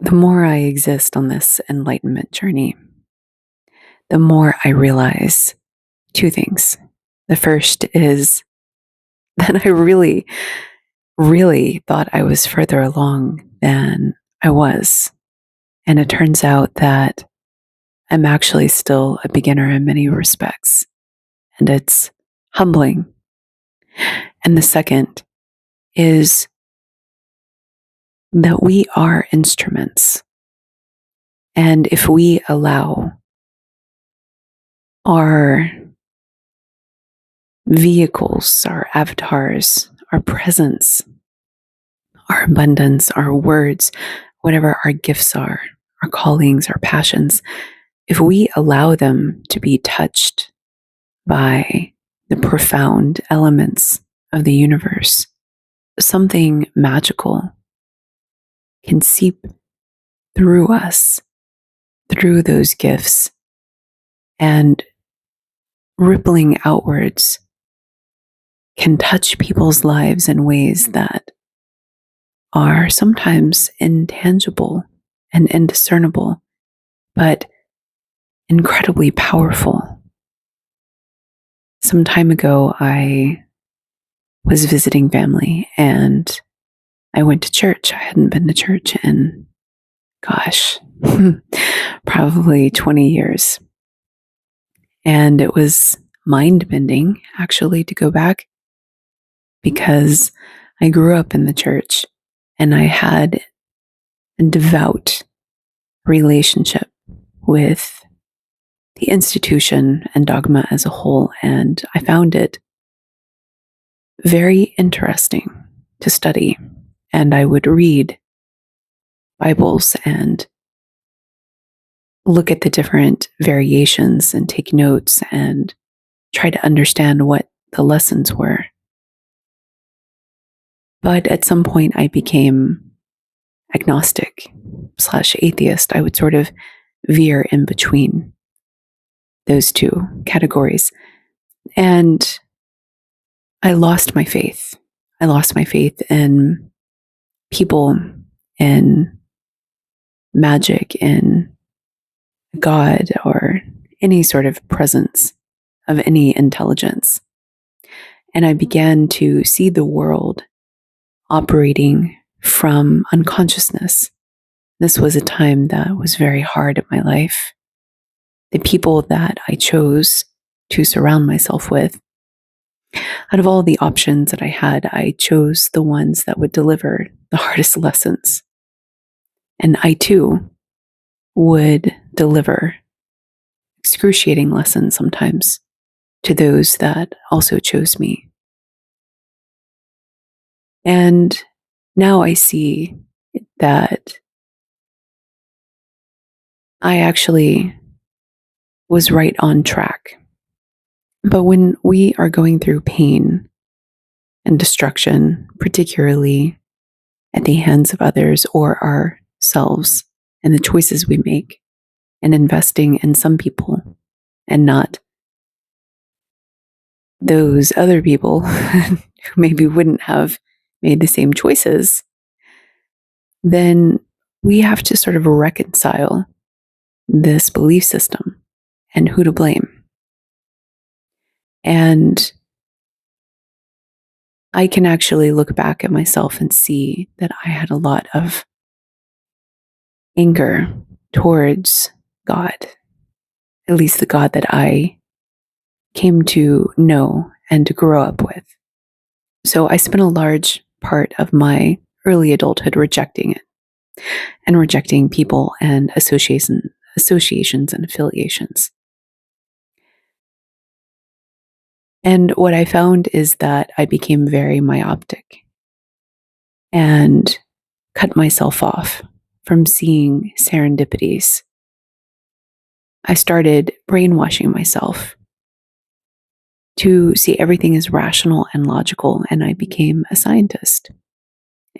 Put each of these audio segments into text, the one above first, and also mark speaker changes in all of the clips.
Speaker 1: The more I exist on this enlightenment journey, the more I realize two things. The first is that I really, really thought I was further along than I was. And it turns out that I'm actually still a beginner in many respects. And it's humbling. And the second is that we are instruments. And if we allow our vehicles, our avatars, our presence, our abundance, our words, whatever our gifts are, our callings, our passions, if we allow them to be touched by the profound elements of the universe, something magical can seep through us, through those gifts, and rippling outwards can touch people's lives in ways that are sometimes intangible and indiscernible, but incredibly powerful. Some time ago, I was visiting family and I went to church. I hadn't been to church in, probably 20 years. And it was mind bending, actually, to go back because I grew up in the church and I had a devout relationship with the institution and dogma as a whole. And I found it very interesting to study. And I would read Bibles and look at the different variations and take notes and try to understand what the lessons were. But at some point, I became agnostic/atheist. I would sort of veer in between those two categories. And I lost my faith. I lost my faith in people, in magic, in God, or any sort of presence of any intelligence. And I began to see the world operating from unconsciousness. This was a time that was very hard in my life. The people that I chose to surround myself with, out of all the options that I had, I chose the ones that would deliver the hardest lessons. And I too would deliver excruciating lessons sometimes to those that also chose me. And now I see that I actually was right on track. But when we are going through pain and destruction, particularly at the hands of others or ourselves, and the choices we make, and investing in some people and not those other people who maybe wouldn't have made the same choices, then we have to sort of reconcile this belief system and who to blame. And I can actually look back at myself and see that I had a lot of anger towards God, at least the God that I came to know and to grow up with. So I spent a large part of my early adulthood rejecting it and rejecting people and associations and affiliations. And what I found is that I became very myopic and cut myself off from seeing serendipities. I started brainwashing myself to see everything as rational and logical, and I became a scientist.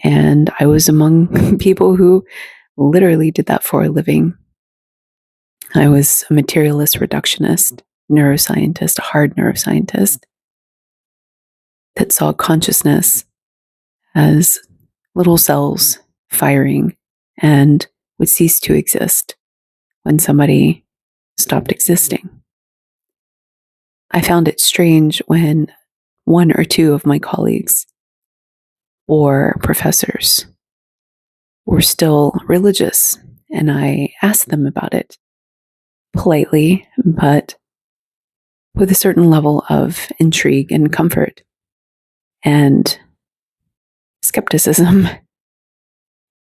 Speaker 1: And I was among people who literally did that for a living. I was a materialist reductionist, neuroscientist, a hard neuroscientist that saw consciousness as little cells firing and would cease to exist when somebody stopped existing. I found it strange when one or two of my colleagues or professors were still religious, and I asked them about it politely, but with a certain level of intrigue and comfort and skepticism.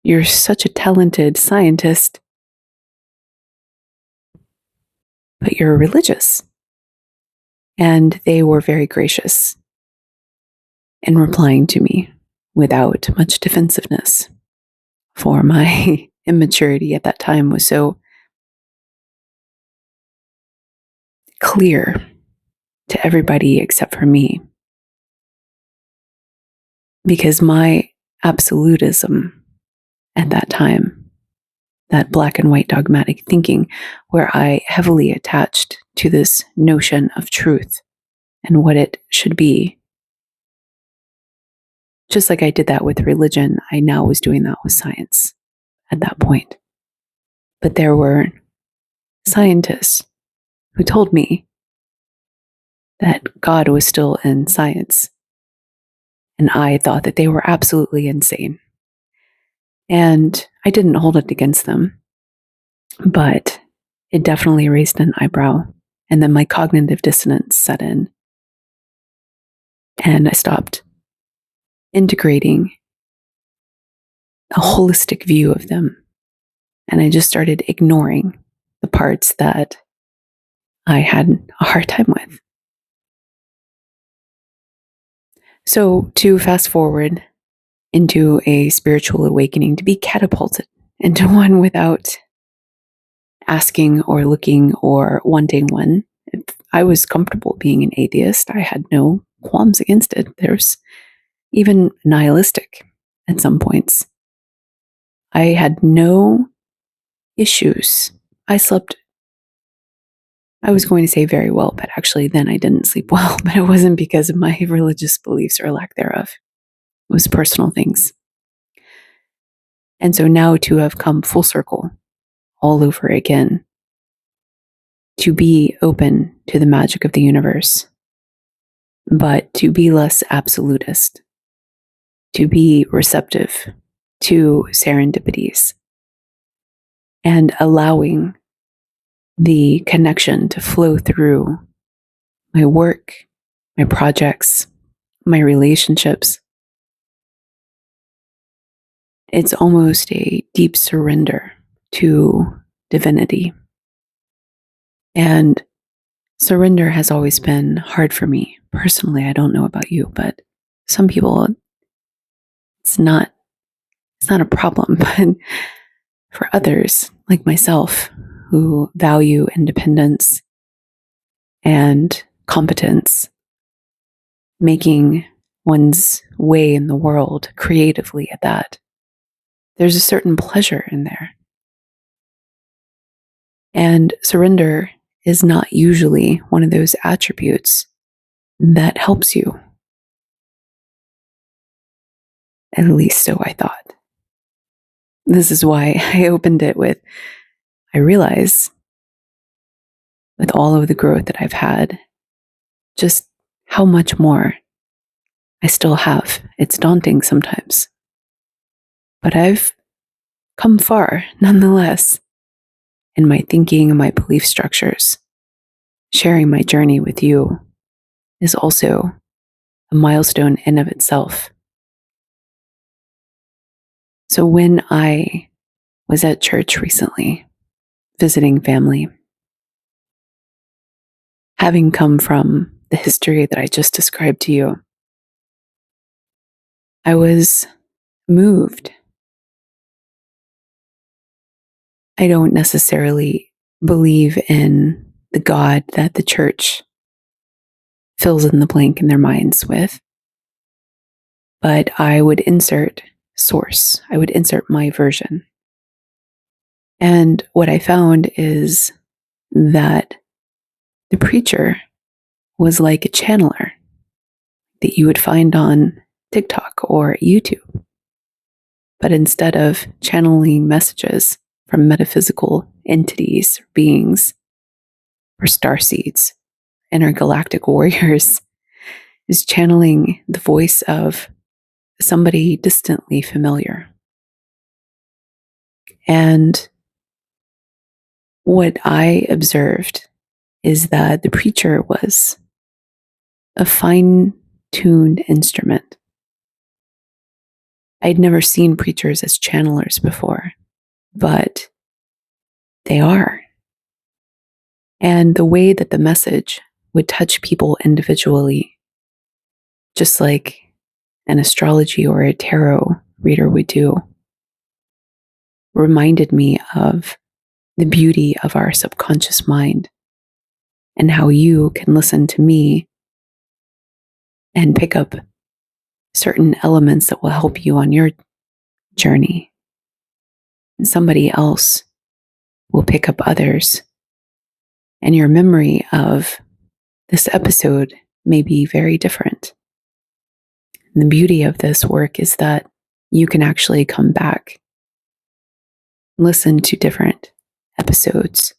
Speaker 1: You're such a talented scientist, but you're religious. And they were very gracious in replying to me without much defensiveness, for my immaturity at that time was so clear to everybody except for me. Because my absolutism at that time, that black and white dogmatic thinking, where I heavily attached to this notion of truth and what it should be, just like I did that with religion, I now was doing that with science at that point. But there were scientists who told me that God was still in science, and I thought that they were absolutely insane. And I didn't hold it against them, but it definitely raised an eyebrow. And then my cognitive dissonance set in, and I stopped integrating a holistic view of them. And I just started ignoring the parts that I had a hard time with. So to fast forward into a spiritual awakening, to be catapulted into one without asking or looking or wanting one. If I was comfortable being an atheist, I had no qualms against it. There's even nihilistic at some points. I had no issues. I was going to say very well, but actually then I didn't sleep well, but it wasn't because of my religious beliefs or lack thereof. It was personal things. And so now to have come full circle all over again, to be open to the magic of the universe, but to be less absolutist, to be receptive to serendipities, and allowing the connection to flow through my work, my projects, my relationships. It's almost a deep surrender to divinity. And surrender has always been hard for me. Personally, I don't know about you, but some people, it's not a problem. But for others, like myself, who value independence and competence, making one's way in the world creatively at that, there's a certain pleasure in there. And surrender is not usually one of those attributes that helps you. At least so I thought. This is why I opened it with, I realize with all of the growth that I've had, just how much more I still have. It's daunting sometimes. But I've come far nonetheless in my thinking and my belief structures. Sharing my journey with you is also a milestone in of itself. So when I was at church recently, visiting family, having come from the history that I just described to you, I was moved. I don't necessarily believe in the God that the church fills in the blank in their minds with, but I would insert source. I would insert my version. And what I found is that the preacher was like a channeler that you would find on TikTok or YouTube. But instead of channeling messages from metaphysical entities, beings, or star seeds, intergalactic warriors, is channeling the voice of somebody distantly familiar. And what I observed is that the preacher was a fine-tuned instrument. I'd never seen preachers as channelers before, but they are. And the way that the message would touch people individually, just like an astrology or a tarot reader would do, reminded me of the beauty of our subconscious mind and how you can listen to me and pick up certain elements that will help you on your journey. And somebody else will pick up others. And your memory of this episode may be very different. And the beauty of this work is that you can actually come back, listen to different episodes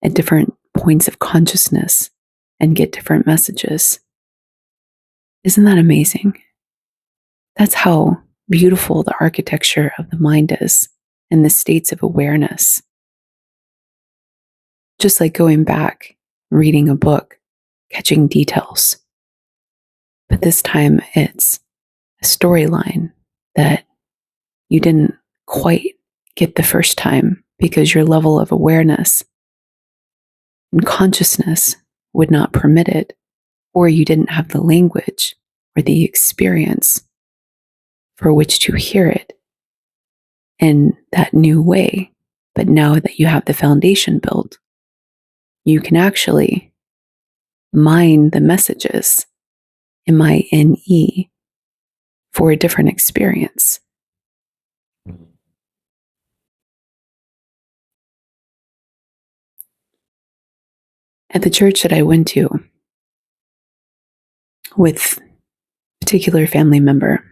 Speaker 1: at different points of consciousness, and get different messages. Isn't that amazing? That's how beautiful the architecture of the mind is and the states of awareness. Just like going back, reading a book, catching details. But this time it's a storyline that you didn't quite get the first time because your level of awareness and consciousness would not permit it, or you didn't have the language or the experience for which to hear it in that new way. But now that you have the foundation built, you can actually mine the messages, MINE, for a different experience. At the church that I went to with a particular family member,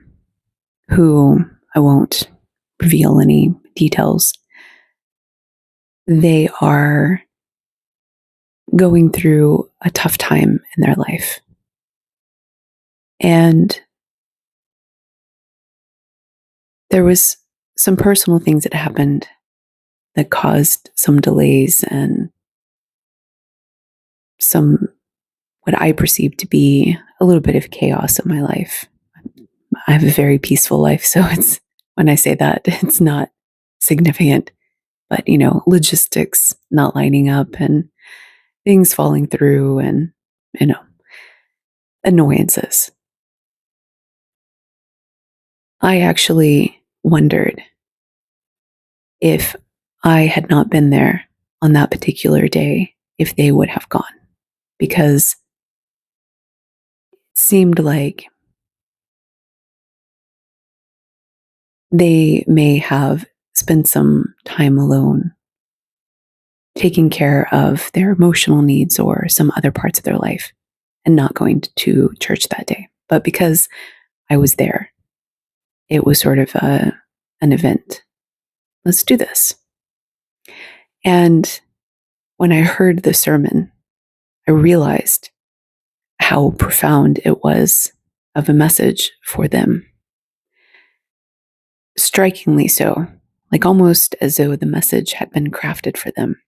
Speaker 1: who I won't reveal any details, they are going through a tough time in their life. And there was some personal things that happened that caused some delays and some, what I perceive to be a little bit of chaos in my life. I have a very peaceful life, so it's, when I say that, it's not significant, but logistics not lining up and things falling through and, annoyances. I actually wondered if I had not been there on that particular day, if they would have gone, because it seemed like they may have spent some time alone, taking care of their emotional needs or some other parts of their life, and not going to church that day. But because I was there, it was sort of an event. Let's do this. And when I heard the sermon, I realized how profound it was of a message for them. Strikingly so, like almost as though the message had been crafted for them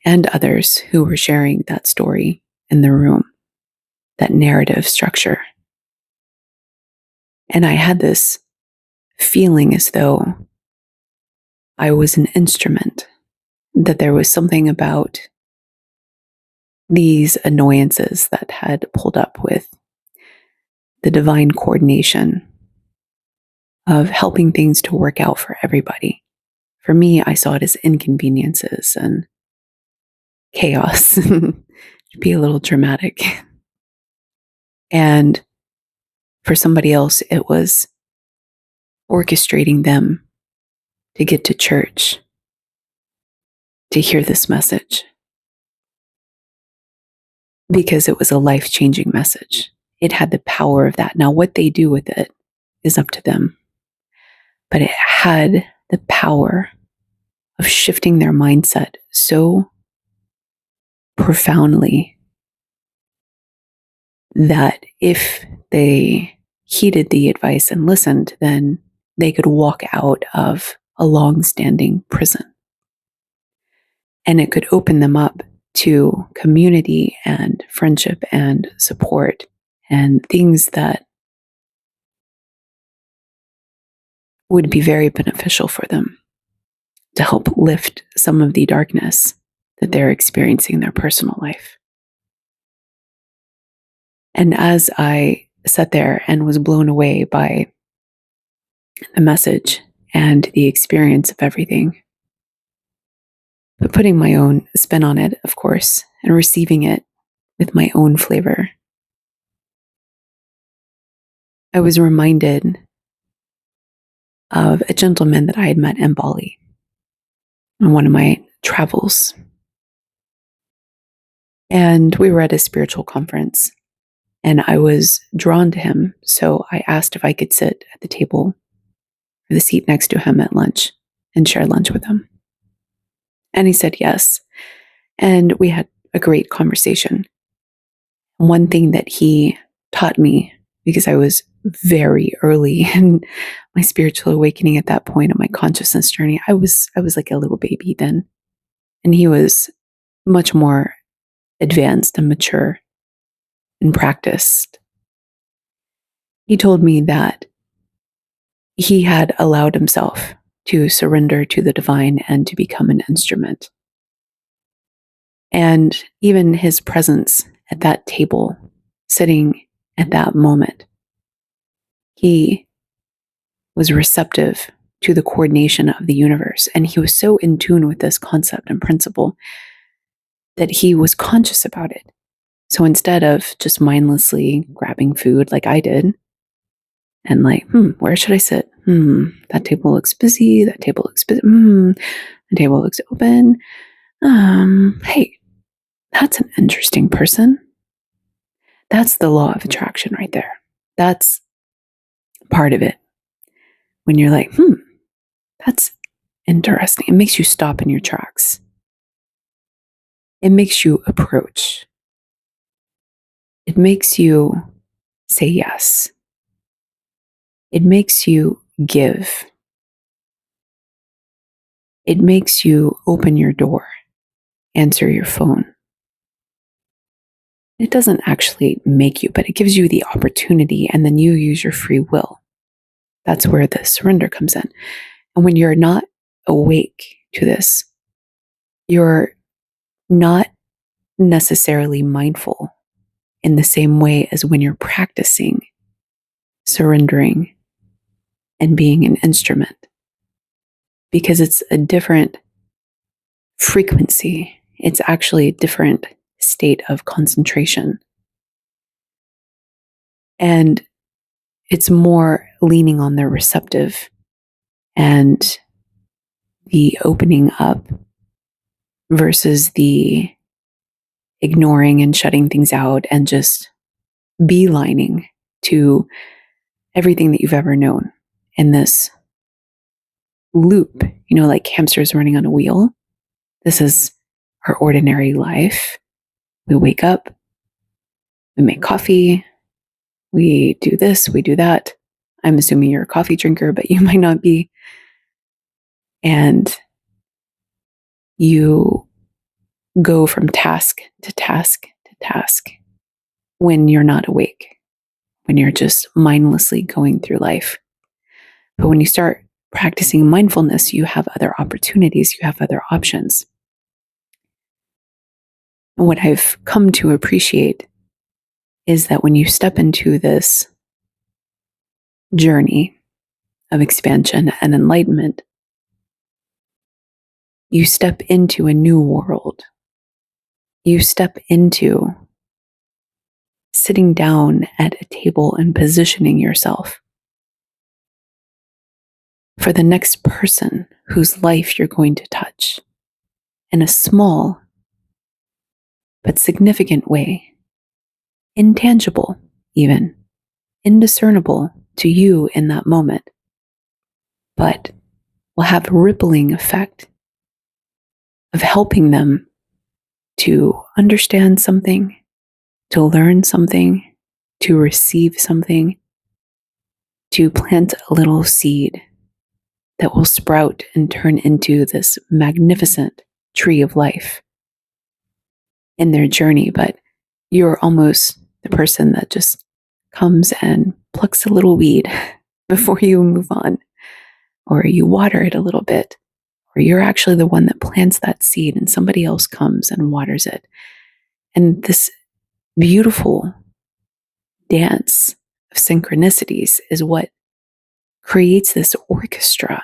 Speaker 1: and others who were sharing that story in the room, that narrative structure. And I had this feeling as though I was an instrument, that there was something about these annoyances that had pulled up with the divine coordination of helping things to work out for everybody. For me, I saw it as inconveniences and chaos, to be a little dramatic. And for somebody else, it was orchestrating them to get to church, to hear this message, because it was a life-changing message. It had the power of that. Now, what they do with it is up to them. But it had the power of shifting their mindset so profoundly that if they heeded the advice and listened, then they could walk out of a long-standing prison. And it could open them up to community and friendship and support and things that would be very beneficial for them to help lift some of the darkness that they're experiencing in their personal life. And as I sat there and was blown away by the message and the experience of everything, but putting my own spin on it, of course, and receiving it with my own flavor, I was reminded of a gentleman that I had met in Bali on one of my travels. And we were at a spiritual conference, and I was drawn to him. So I asked if I could sit at the table or the seat next to him at lunch and share lunch with him. And he said yes. And we had a great conversation. One thing that he taught me, because I was very early in my spiritual awakening at that point of my consciousness journey, I was like a little baby then. And he was much more advanced and mature and practiced. He told me that he had allowed himself to surrender to the divine and to become an instrument. And even his presence at that table, sitting at that moment, he was receptive to the coordination of the universe. And he was so in tune with this concept and principle that he was conscious about it. So instead of just mindlessly grabbing food like I did, and like, where should I sit? That table looks busy. That table looks busy. The table looks open. Hey, that's an interesting person. That's the law of attraction right there. That's part of it. When you're like, that's interesting. It makes you stop in your tracks. It makes you approach. It makes you say yes. It makes you give. It makes you open your door, answer your phone. It doesn't actually make you, but it gives you the opportunity, and then you use your free will. That's where the surrender comes in. And when you're not awake to this, you're not necessarily mindful in the same way as when you're practicing surrendering and being an instrument, because it's a different frequency. It's actually a different state of concentration. And it's more leaning on the receptive and the opening up versus the ignoring and shutting things out and just beelining to everything that you've ever known in this loop, like hamsters running on a wheel. This is our ordinary life. We wake up, we make coffee, we do this, we do that. I'm assuming you're a coffee drinker, but you might not be. And you go from task to task to task when you're not awake, when you're just mindlessly going through life. But when you start practicing mindfulness, you have other opportunities, you have other options. And what I've come to appreciate is that when you step into this journey of expansion and enlightenment, you step into a new world. You step into sitting down at a table and positioning yourself for the next person whose life you're going to touch in a small but significant way, intangible even, indiscernible to you in that moment, but will have a rippling effect of helping them to understand something, to learn something, to receive something, to plant a little seed that will sprout and turn into this magnificent tree of life in their journey. But you're almost the person that just comes and plucks a little weed before you move on, or you water it a little bit, or you're actually the one that plants that seed and somebody else comes and waters it. And this beautiful dance of synchronicities is what creates this orchestra.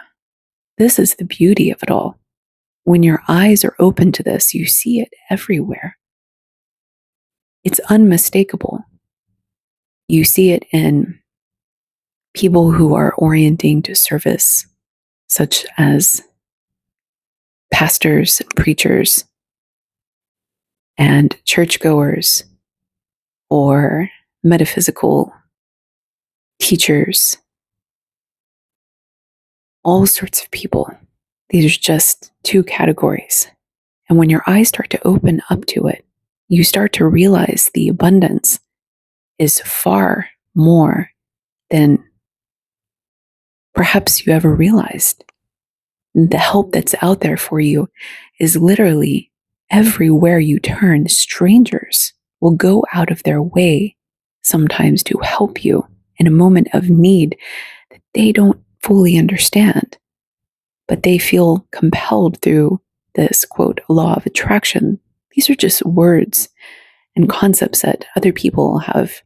Speaker 1: This is the beauty of it all. When your eyes are open to this, you see it everywhere. It's unmistakable. You see it in people who are orienting to service, such as pastors and preachers and churchgoers, or metaphysical teachers, all sorts of people. These are just two categories. And when your eyes start to open up to it, you start to realize the abundance is far more than perhaps you ever realized. The help that's out there for you is literally everywhere you turn. Strangers will go out of their way sometimes to help you in a moment of need that they don't fully understand, but they feel compelled through this, quote, law of attraction. These are just words and concepts that other people have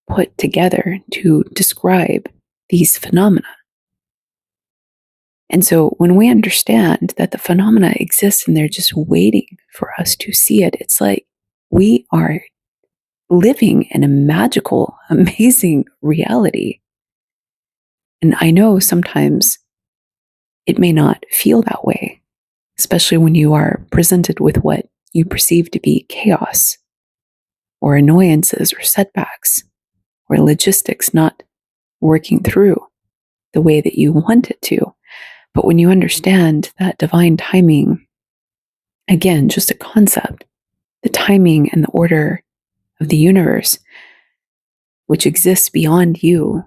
Speaker 1: put together to describe these phenomena. And so when we understand that the phenomena exist and they're just waiting for us to see it, it's like we are living in a magical, amazing reality. And I know sometimes it may not feel that way, especially when you are presented with what you perceive to be chaos or annoyances or setbacks or logistics not working through the way that you want it to. But when you understand that divine timing, again, just a concept, the timing and the order of the universe, which exists beyond you,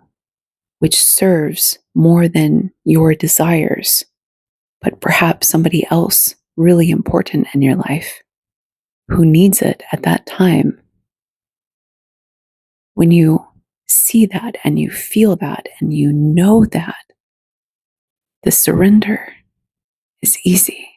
Speaker 1: which serves more than your desires, but perhaps somebody else really important in your life who needs it at that time. When you see that and you feel that and you know that, the surrender is easy.